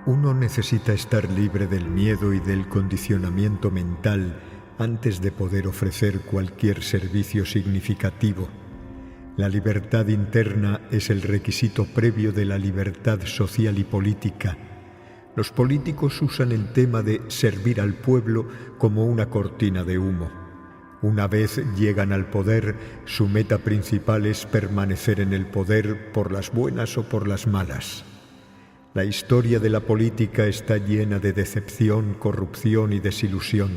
Uno necesita estar libre del miedo y del condicionamiento mental antes de poder ofrecer cualquier servicio significativo. La libertad interna es el requisito previo de la libertad social y política. Los políticos usan el tema de servir al pueblo como una cortina de humo. Una vez llegan al poder, su meta principal es permanecer en el poder por las buenas o por las malas. La historia de la política está llena de decepción, corrupción y desilusión.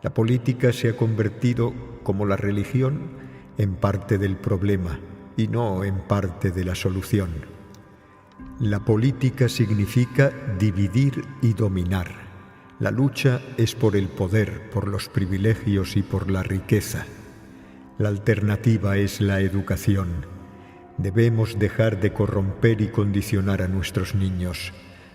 La política se ha convertido, como la religión, en parte del problema y no en parte de la solución. La política significa dividir y dominar. La lucha es por el poder, por los privilegios y por la riqueza. La alternativa es la educación. Debemos dejar de corromper y condicionar a nuestros niños.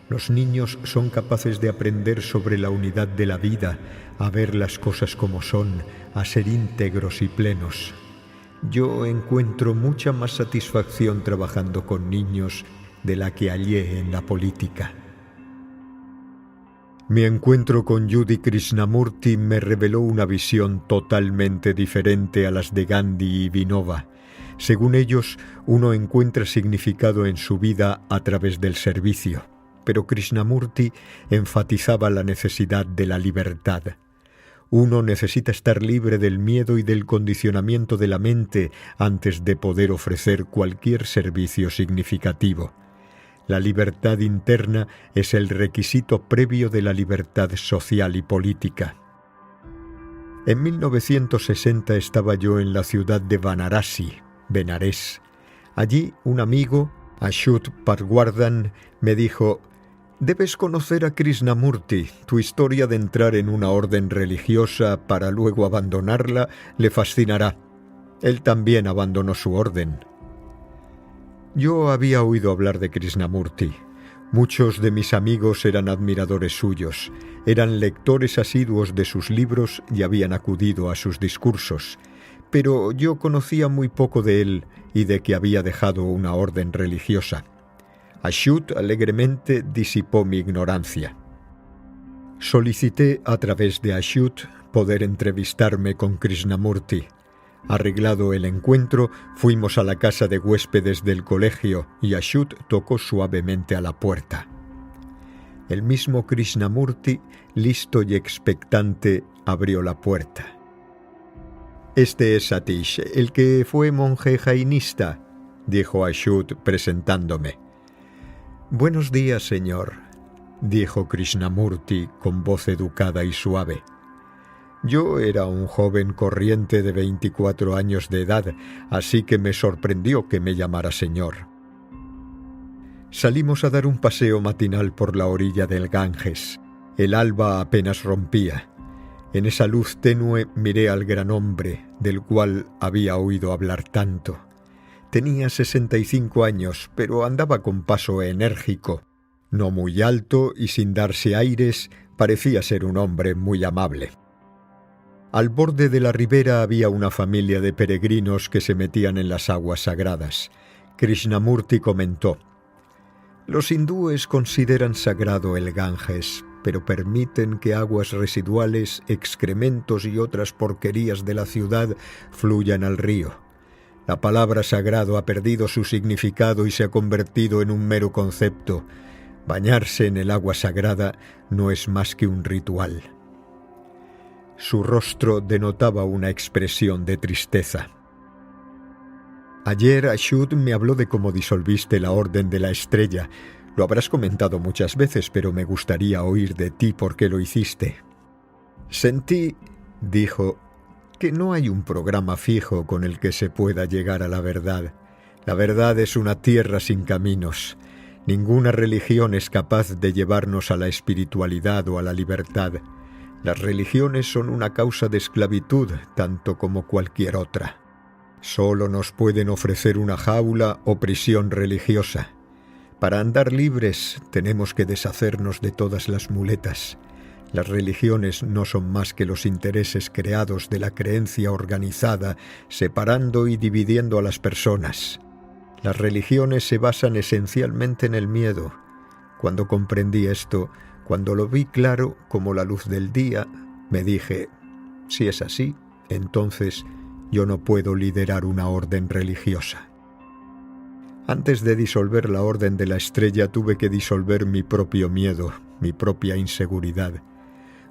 Los niños son capaces de aprender sobre la unidad de la vida, a ver las cosas como son, a ser íntegros y plenos. Yo encuentro mucha más satisfacción trabajando con niños de la que hallé en la política. Mi encuentro con Judy Krishnamurti me reveló una visión totalmente diferente a las de Gandhi y Vinoba. Según ellos, uno encuentra significado en su vida a través del servicio, pero Krishnamurti enfatizaba la necesidad de la libertad. Uno necesita estar libre del miedo y del condicionamiento de la mente antes de poder ofrecer cualquier servicio significativo. La libertad interna es el requisito previo de la libertad social y política. En 1960 estaba yo en la ciudad de Varanasi, Benarés. Allí un amigo, Achyut Pabwardhan, me dijo: «Debes conocer a Krishnamurti. Tu historia de entrar en una orden religiosa para luego abandonarla le fascinará. Él también abandonó su orden». Yo había oído hablar de Krishnamurti. Muchos de mis amigos eran admiradores suyos, eran lectores asiduos de sus libros y habían acudido a sus discursos, pero yo conocía muy poco de él y de que había dejado una orden religiosa. Achyut alegremente disipó mi ignorancia. Solicité a través de Achyut poder entrevistarme con Krishnamurti. Arreglado el encuentro, fuimos a la casa de huéspedes del colegio y Achyut tocó suavemente a la puerta. El mismo Krishnamurti, listo y expectante, abrió la puerta. «Este es Satish, el que fue monje jainista», dijo Achyut presentándome. «Buenos días, señor», dijo Krishnamurti con voz educada y suave. Yo era un joven corriente de 24 años de edad, así que me sorprendió que me llamara señor. Salimos a dar un paseo matinal por la orilla del Ganges. El alba apenas rompía. En esa luz tenue miré al gran hombre, del cual había oído hablar tanto. Tenía 65 años, pero andaba con paso enérgico. No muy alto y sin darse aires, parecía ser un hombre muy amable. Al borde de la ribera había una familia de peregrinos que se metían en las aguas sagradas. Krishnamurti comentó: «Los hindúes consideran sagrado el Ganges, pero permiten que aguas residuales, excrementos y otras porquerías de la ciudad fluyan al río. La palabra sagrado ha perdido su significado y se ha convertido en un mero concepto. Bañarse en el agua sagrada no es más que un ritual». Su rostro denotaba una expresión de tristeza. «Ayer Achyut me habló de cómo disolviste la Orden de la Estrella. Lo habrás comentado muchas veces, pero me gustaría oír de ti por qué lo hiciste». «Sentí», dijo, «que no hay un programa fijo con el que se pueda llegar a la verdad. La verdad es una tierra sin caminos. Ninguna religión es capaz de llevarnos a la espiritualidad o a la libertad. Las religiones son una causa de esclavitud, tanto como cualquier otra. Solo nos pueden ofrecer una jaula o prisión religiosa. Para andar libres tenemos que deshacernos de todas las muletas. Las religiones no son más que los intereses creados de la creencia organizada, separando y dividiendo a las personas. Las religiones se basan esencialmente en el miedo. Cuando comprendí esto, cuando lo vi claro como la luz del día, me dije, si es así, entonces yo no puedo liderar una orden religiosa. Antes de disolver la Orden de la Estrella tuve que disolver mi propio miedo, mi propia inseguridad.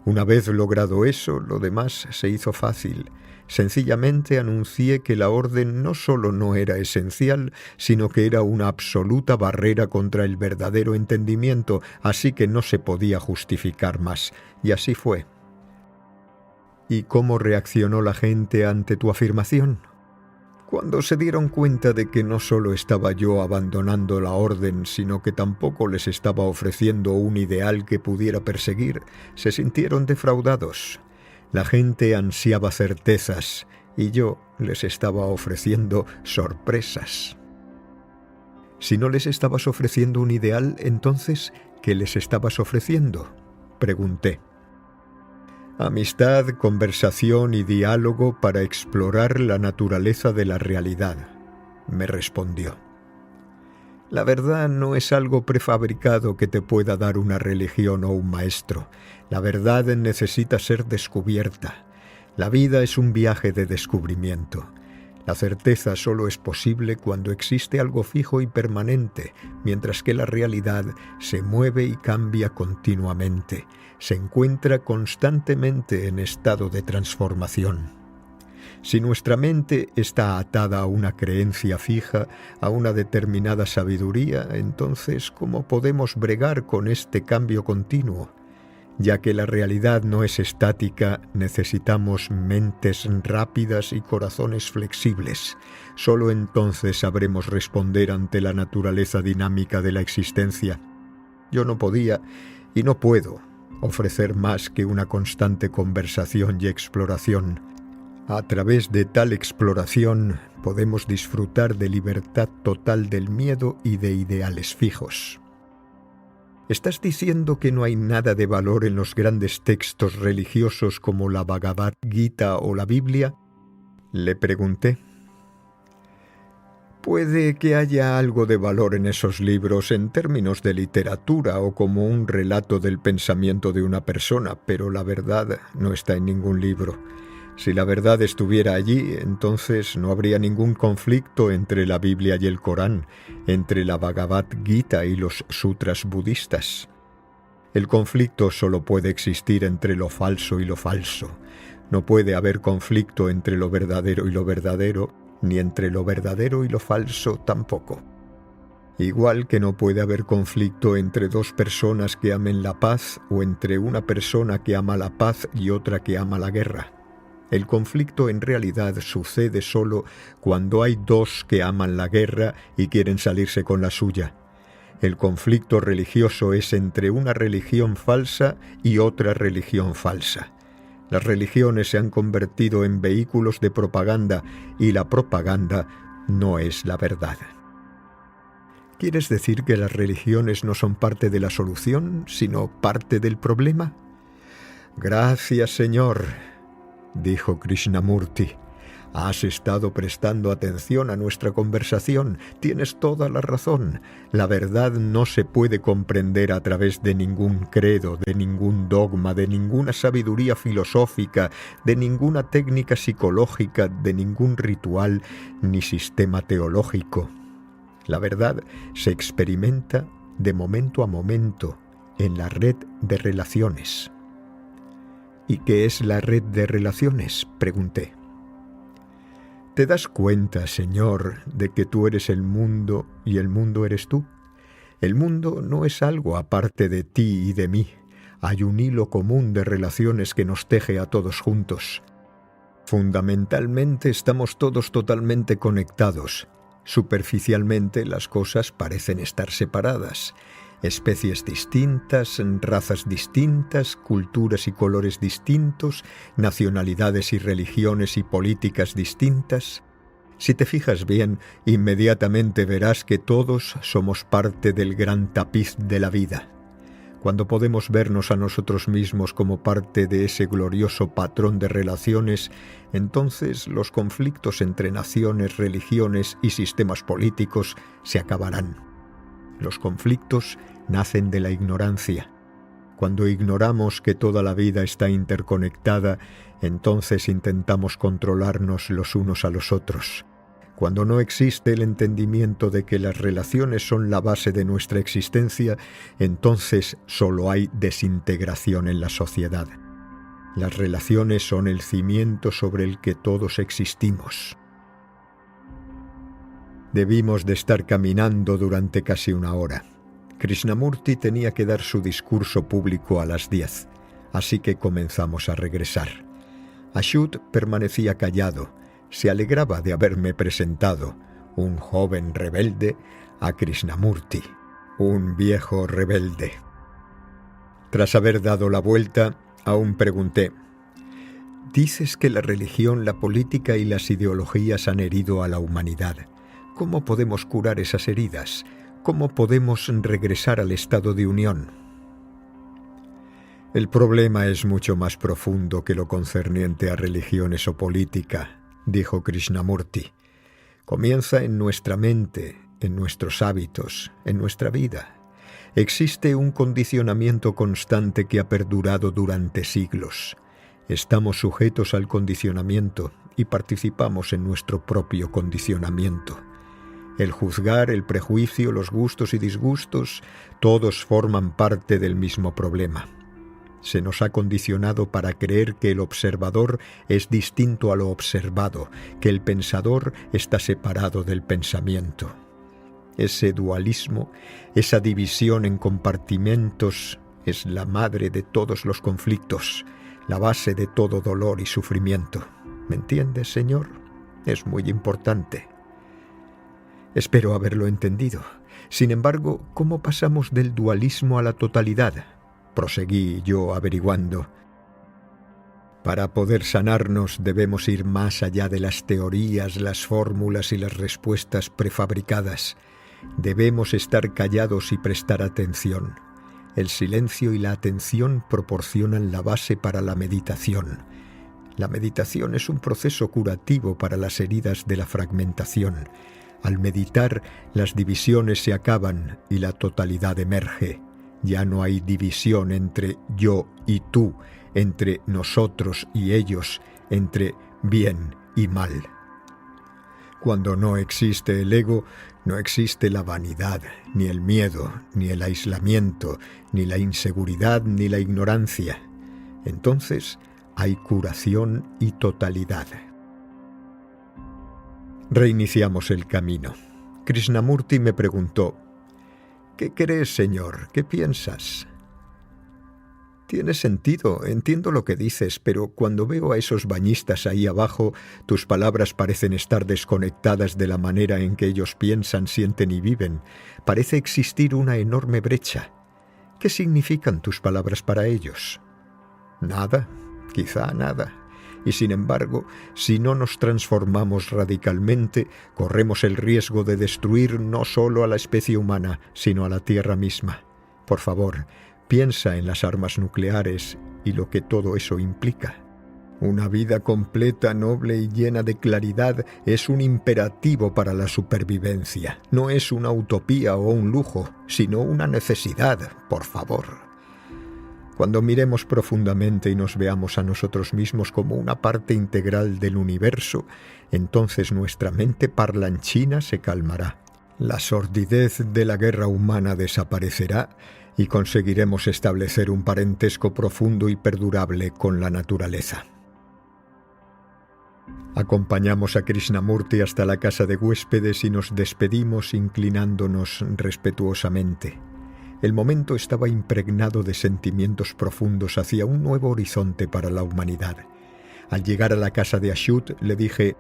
Una vez logrado eso, lo demás se hizo fácil. Sencillamente anuncié que la orden no solo no era esencial, sino que era una absoluta barrera contra el verdadero entendimiento, así que no se podía justificar más. Y así fue. ¿Y cómo reaccionó la gente ante tu afirmación? Cuando se dieron cuenta de que no solo estaba yo abandonando la orden, sino que tampoco les estaba ofreciendo un ideal que pudiera perseguir, se sintieron defraudados. La gente ansiaba certezas y yo les estaba ofreciendo sorpresas. Si no les estabas ofreciendo un ideal, entonces, ¿qué les estabas ofreciendo?, pregunté. Amistad, conversación y diálogo para explorar la naturaleza de la realidad, me respondió. La verdad no es algo prefabricado que te pueda dar una religión o un maestro. La verdad necesita ser descubierta. La vida es un viaje de descubrimiento. La certeza solo es posible cuando existe algo fijo y permanente, mientras que la realidad se mueve y cambia continuamente. Se encuentra constantemente en estado de transformación. Si nuestra mente está atada a una creencia fija, a una determinada sabiduría, entonces, ¿cómo podemos bregar con este cambio continuo? Ya que la realidad no es estática, necesitamos mentes rápidas y corazones flexibles. Solo entonces sabremos responder ante la naturaleza dinámica de la existencia. Yo no podía y no puedo ofrecer más que una constante conversación y exploración. A través de tal exploración podemos disfrutar de libertad total del miedo y de ideales fijos. ¿Estás diciendo que no hay nada de valor en los grandes textos religiosos como la Bhagavad Gita o la Biblia?, le pregunté. Puede que haya algo de valor en esos libros en términos de literatura o como un relato del pensamiento de una persona, pero la verdad no está en ningún libro. Si la verdad estuviera allí, entonces no habría ningún conflicto entre la Biblia y el Corán, entre la Bhagavad Gita y los sutras budistas. El conflicto solo puede existir entre lo falso y lo falso. No puede haber conflicto entre lo verdadero y lo verdadero, ni entre lo verdadero y lo falso tampoco. Igual que no puede haber conflicto entre dos personas que amen la paz o entre una persona que ama la paz y otra que ama la guerra. El conflicto en realidad sucede solo cuando hay dos que aman la guerra y quieren salirse con la suya. El conflicto religioso es entre una religión falsa y otra religión falsa. Las religiones se han convertido en vehículos de propaganda y la propaganda no es la verdad. ¿Quieres decir que las religiones no son parte de la solución, sino parte del problema? Gracias, Señor, dijo Krishnamurti. Has estado prestando atención a nuestra conversación. Tienes toda la razón. La verdad no se puede comprender a través de ningún credo, de ningún dogma, de ninguna sabiduría filosófica, de ninguna técnica psicológica, de ningún ritual ni sistema teológico. La verdad se experimenta de momento a momento en la red de relaciones. ¿Y qué es la red de relaciones?, pregunté. ¿Te das cuenta, Señor, de que tú eres el mundo y el mundo eres tú? El mundo no es algo aparte de ti y de mí. Hay un hilo común de relaciones que nos teje a todos juntos. Fundamentalmente estamos todos totalmente conectados. Superficialmente las cosas parecen estar separadas. Especies distintas, razas distintas, culturas y colores distintos, nacionalidades y religiones y políticas distintas. Si te fijas bien, inmediatamente verás que todos somos parte del gran tapiz de la vida. Cuando podemos vernos a nosotros mismos como parte de ese glorioso patrón de relaciones, entonces los conflictos entre naciones, religiones y sistemas políticos se acabarán. Los conflictos nacen de la ignorancia. Cuando ignoramos que toda la vida está interconectada, entonces intentamos controlarnos los unos a los otros. Cuando no existe el entendimiento de que las relaciones son la base de nuestra existencia, entonces solo hay desintegración en la sociedad. Las relaciones son el cimiento sobre el que todos existimos. Debimos de estar caminando durante casi una hora. Krishnamurti tenía que dar su discurso público a las 10, así que comenzamos a regresar. Achyut permanecía callado, se alegraba de haberme presentado, un joven rebelde, a Krishnamurti, un viejo rebelde. Tras haber dado la vuelta, aún pregunté: «Dices que la religión, la política y las ideologías han herido a la humanidad. ¿Cómo podemos curar esas heridas? ¿Cómo podemos regresar al estado de unión?» «El problema es mucho más profundo que lo concerniente a religiones o política», dijo Krishnamurti. «Comienza en nuestra mente, en nuestros hábitos, en nuestra vida. Existe un condicionamiento constante que ha perdurado durante siglos. Estamos sujetos al condicionamiento y participamos en nuestro propio condicionamiento. El juzgar, el prejuicio, los gustos y disgustos, todos forman parte del mismo problema. Se nos ha condicionado para creer que el observador es distinto a lo observado, que el pensador está separado del pensamiento. Ese dualismo, esa división en compartimentos, es la madre de todos los conflictos, la base de todo dolor y sufrimiento. ¿Me entiendes, señor? Es muy importante». «Espero haberlo entendido. Sin embargo, ¿cómo pasamos del dualismo a la totalidad?», proseguí yo averiguando. «Para poder sanarnos debemos ir más allá de las teorías, las fórmulas y las respuestas prefabricadas. Debemos estar callados y prestar atención. El silencio y la atención proporcionan la base para la meditación. La meditación es un proceso curativo para las heridas de la fragmentación. Al meditar, las divisiones se acaban y la totalidad emerge. Ya no hay división entre yo y tú, entre nosotros y ellos, entre bien y mal. Cuando no existe el ego, no existe la vanidad, ni el miedo, ni el aislamiento, ni la inseguridad, ni la ignorancia. Entonces hay curación y totalidad». Reiniciamos el camino. Krishnamurti me preguntó: «¿Qué crees, señor? ¿Qué piensas?». «Tiene sentido, entiendo lo que dices, pero cuando veo a esos bañistas ahí abajo, tus palabras parecen estar desconectadas de la manera en que ellos piensan, sienten y viven. Parece existir una enorme brecha. ¿Qué significan tus palabras para ellos?». «Nada, quizá nada. Y sin embargo, si no nos transformamos radicalmente, corremos el riesgo de destruir no solo a la especie humana, sino a la Tierra misma. Por favor, piensa en las armas nucleares y lo que todo eso implica. Una vida completa, noble y llena de claridad es un imperativo para la supervivencia. No es una utopía o un lujo, sino una necesidad, por favor». Cuando miremos profundamente y nos veamos a nosotros mismos como una parte integral del universo, entonces nuestra mente parlanchina se calmará. La sordidez de la guerra humana desaparecerá y conseguiremos establecer un parentesco profundo y perdurable con la naturaleza. Acompañamos a Krishnamurti hasta la casa de huéspedes y nos despedimos inclinándonos respetuosamente. El momento estaba impregnado de sentimientos profundos hacia un nuevo horizonte para la humanidad. Al llegar a la casa de Achyut le dije: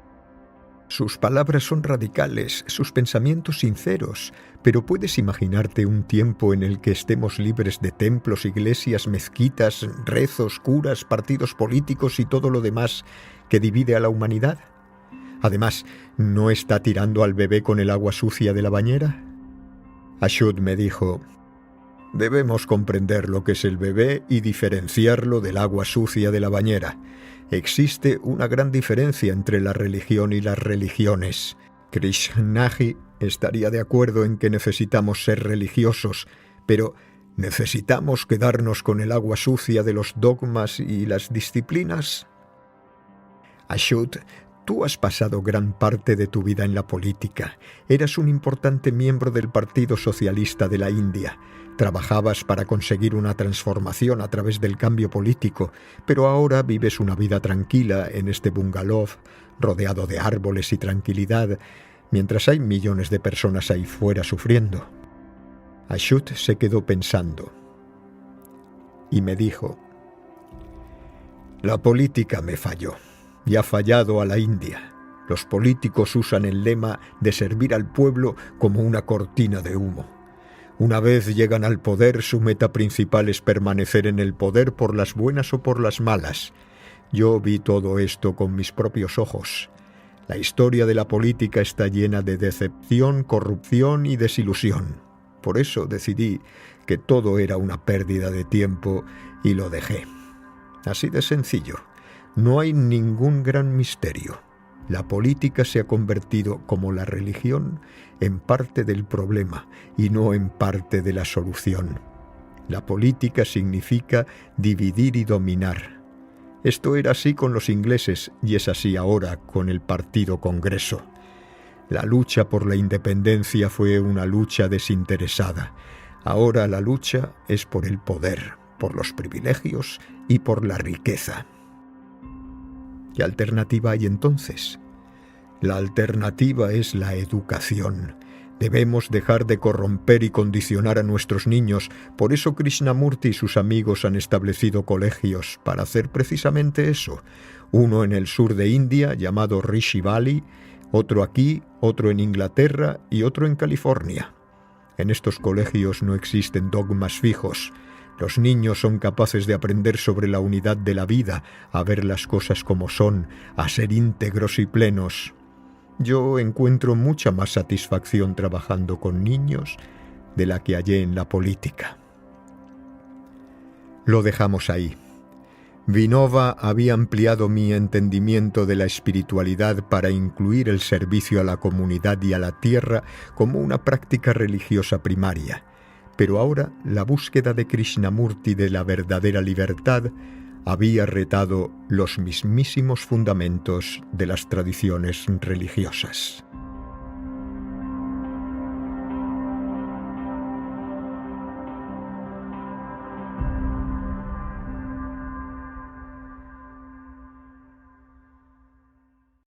«Sus palabras son radicales, sus pensamientos sinceros, pero ¿puedes imaginarte un tiempo en el que estemos libres de templos, iglesias, mezquitas, rezos, curas, partidos políticos y todo lo demás que divide a la humanidad? Además, ¿no está tirando al bebé con el agua sucia de la bañera?». Achyut me dijo: «Debemos comprender lo que es el bebé y diferenciarlo del agua sucia de la bañera. Existe una gran diferencia entre la religión y las religiones. Krishnaji estaría de acuerdo en que necesitamos ser religiosos, Pero ¿necesitamos quedarnos con el agua sucia de los dogmas y las disciplinas? Achyut, tú has pasado gran parte de tu vida en la política. Eras un importante miembro del Partido Socialista de la India. Trabajabas para conseguir una transformación a través del cambio político, pero ahora vives una vida tranquila en este bungalow, rodeado de árboles y tranquilidad, mientras hay millones de personas ahí fuera sufriendo. Achyut se quedó pensando y me dijo: la política me falló y ha fallado a la India. Los políticos usan el lema de servir al pueblo como una cortina de humo. Una vez llegan al poder, su meta principal es permanecer en el poder por las buenas o por las malas. Yo vi todo esto con mis propios ojos. La historia de la política está llena de decepción, corrupción y desilusión. Por eso decidí que todo era una pérdida de tiempo y lo dejé. Así de sencillo. No hay ningún gran misterio. La política se ha convertido, como la religión, en parte del problema y no en parte de la solución. La política significa dividir y dominar. Esto era así con los ingleses y es así ahora con el Partido Congreso. La lucha por la independencia fue una lucha desinteresada. Ahora la lucha es por el poder, por los privilegios y por la riqueza. ¿Qué alternativa hay entonces? La alternativa es la educación. Debemos dejar de corromper y condicionar a nuestros niños. Por eso Krishnamurti y sus amigos han establecido colegios para hacer precisamente eso. Uno en el sur de India, llamado Rishi Valley, otro aquí, otro en Inglaterra y otro en California. En estos colegios no existen dogmas fijos. Los niños son capaces de aprender sobre la unidad de la vida, a ver las cosas como son, a ser íntegros y plenos. Yo encuentro mucha más satisfacción trabajando con niños de la que hallé en la política. Lo dejamos ahí. Vinoba había ampliado mi entendimiento de la espiritualidad para incluir el servicio a la comunidad y a la tierra como una práctica religiosa primaria. Pero ahora la búsqueda de Krishnamurti de la verdadera libertad había retado los mismísimos fundamentos de las tradiciones religiosas.